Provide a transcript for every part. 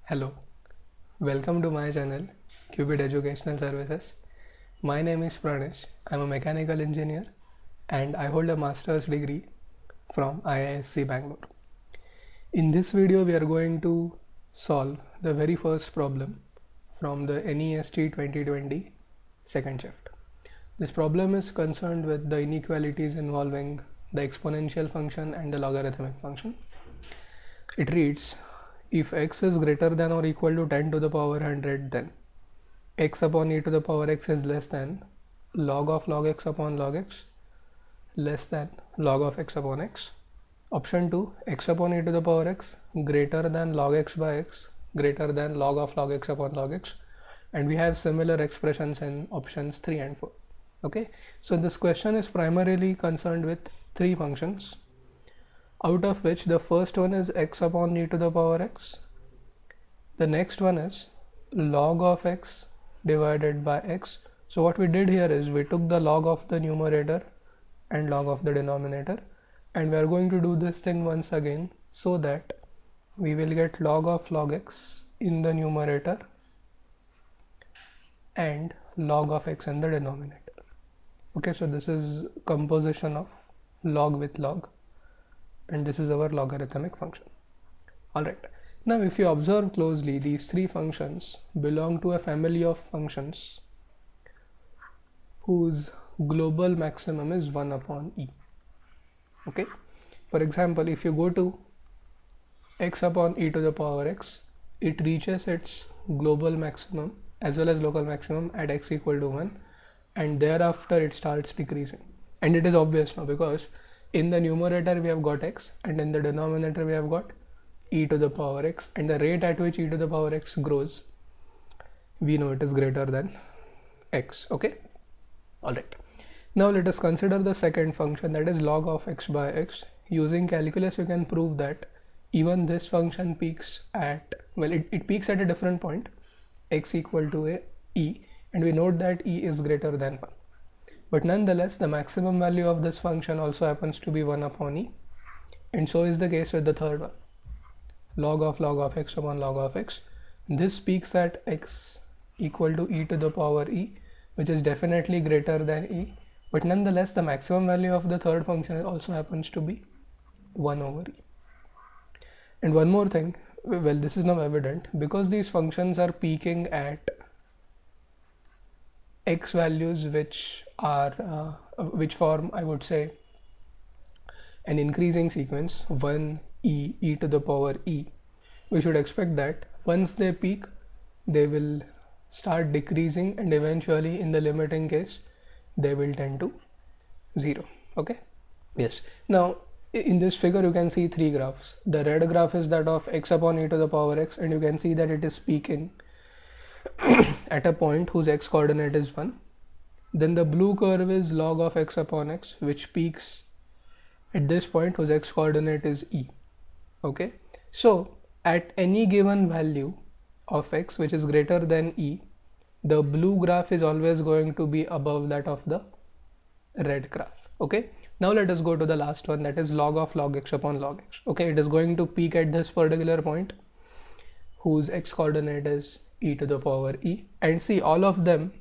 Hello, welcome to my channel Qubit Educational Services. My name is Pranesh. I'm a mechanical engineer and I hold a master's degree from IISc Bangalore. In this video, we are going to solve the very first problem from the NEST 2020 second shift. This problem is concerned with the inequalities involving the exponential function and the logarithmic function. It reads, if x is greater than or equal to 10 to the power 100, then x upon e to the power x is less than log of log x upon log x less than log of x upon x. Option 2, x upon e to the power x greater than log x by x greater than log of log x upon log x, and we have similar expressions in options 3 and 4. Okay, so this question is primarily concerned with three functions, out of which the first one is x upon e to the power x, the next one is log of x divided by x. So what we did here is we took the log of the numerator and log of the denominator, and we are going to do this thing once again so that we will get log of log x in the numerator and log of x in the denominator. Okay, so this is composition of log with log, and this is our logarithmic function. Alright, now if you observe closely, these three functions belong to a family of functions whose global maximum is 1 upon e. Okay, for example, if you go to x upon e to the power x, it reaches its global maximum as well as local maximum at x equal to 1, and thereafter it starts decreasing. And it is obvious now, because in the numerator we have got x and in the denominator we have got e to the power x, and the rate at which e to the power x grows, we know it is greater than x. Okay, alright, now let us consider the second function, that is log of x by x. Using calculus you can prove that even this function peaks at, well, it peaks at a different point, x equal to a e, and we note that e is greater than 1. But nonetheless, the maximum value of this function also happens to be 1 upon e, and so is the case with the third one, log of x upon log of x. This peaks at x equal to e to the power e, which is definitely greater than e, but nonetheless the maximum value of the third function also happens to be 1 over e. And one more thing, well, this is now evident because these functions are peaking at x values which are which form, I would say, an increasing sequence 1 e to the power e. We should expect that once they peak they will start decreasing, and eventually in the limiting case they will tend to 0. Okay, yes, now in this figure you can see three graphs. The red graph is that of x upon e to the power x, and you can see that it is peaking at a point whose x coordinate is 1. Then the blue curve is log of x upon x, which peaks at this point whose x coordinate is e. Okay, so at any given value of x which is greater than e, the blue graph is always going to be above that of the red graph. Okay, now let us go to the last one, that is log of log x upon log x. Okay, it is going to peak at this particular point whose x coordinate is e to the power e, and see, all of them,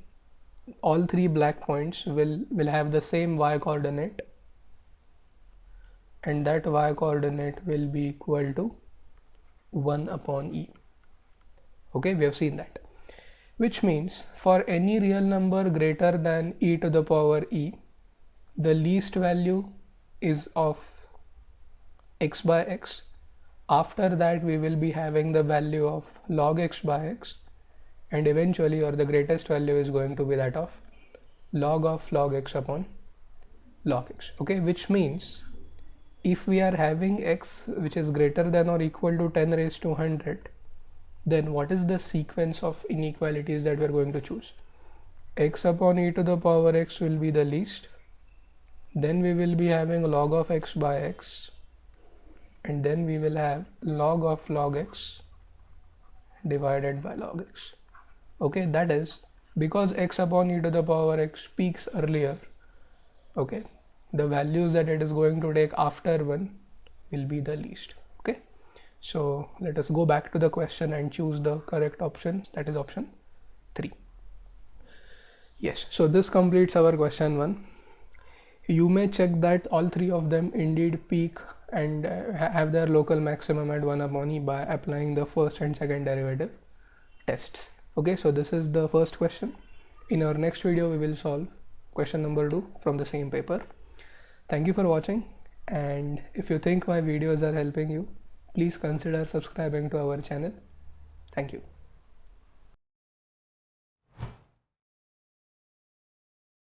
all three black points will have the same y coordinate, and that y coordinate will be equal to 1 upon e. Okay, we have seen that, which means for any real number greater than e to the power e, the least value is of x by x. After that we will be having the value of log x by x, and eventually, or the greatest value is going to be that of log x upon log x. Okay, which means if we are having x which is greater than or equal to 10 raised to 100, then what is the sequence of inequalities that we are going to choose? X upon e to the power x will be the least, then we will be having log of x by x, and then we will have log of log x divided by log x. Okay, that is because x upon e to the power x peaks earlier. Okay, the values that it is going to take after 1 will be the least. Okay, So let us go back to the question and choose the correct option, that is option 3. Yes, so this completes our question 1. You may check that all 3 of them indeed peak and have their local maximum at 1 upon e by applying the first and second derivative tests. Okay, so this is the first question. In our next video we will solve question number 2 from the same paper. Thank you for watching, and if you think my videos are helping you, please consider subscribing to our channel. Thank you.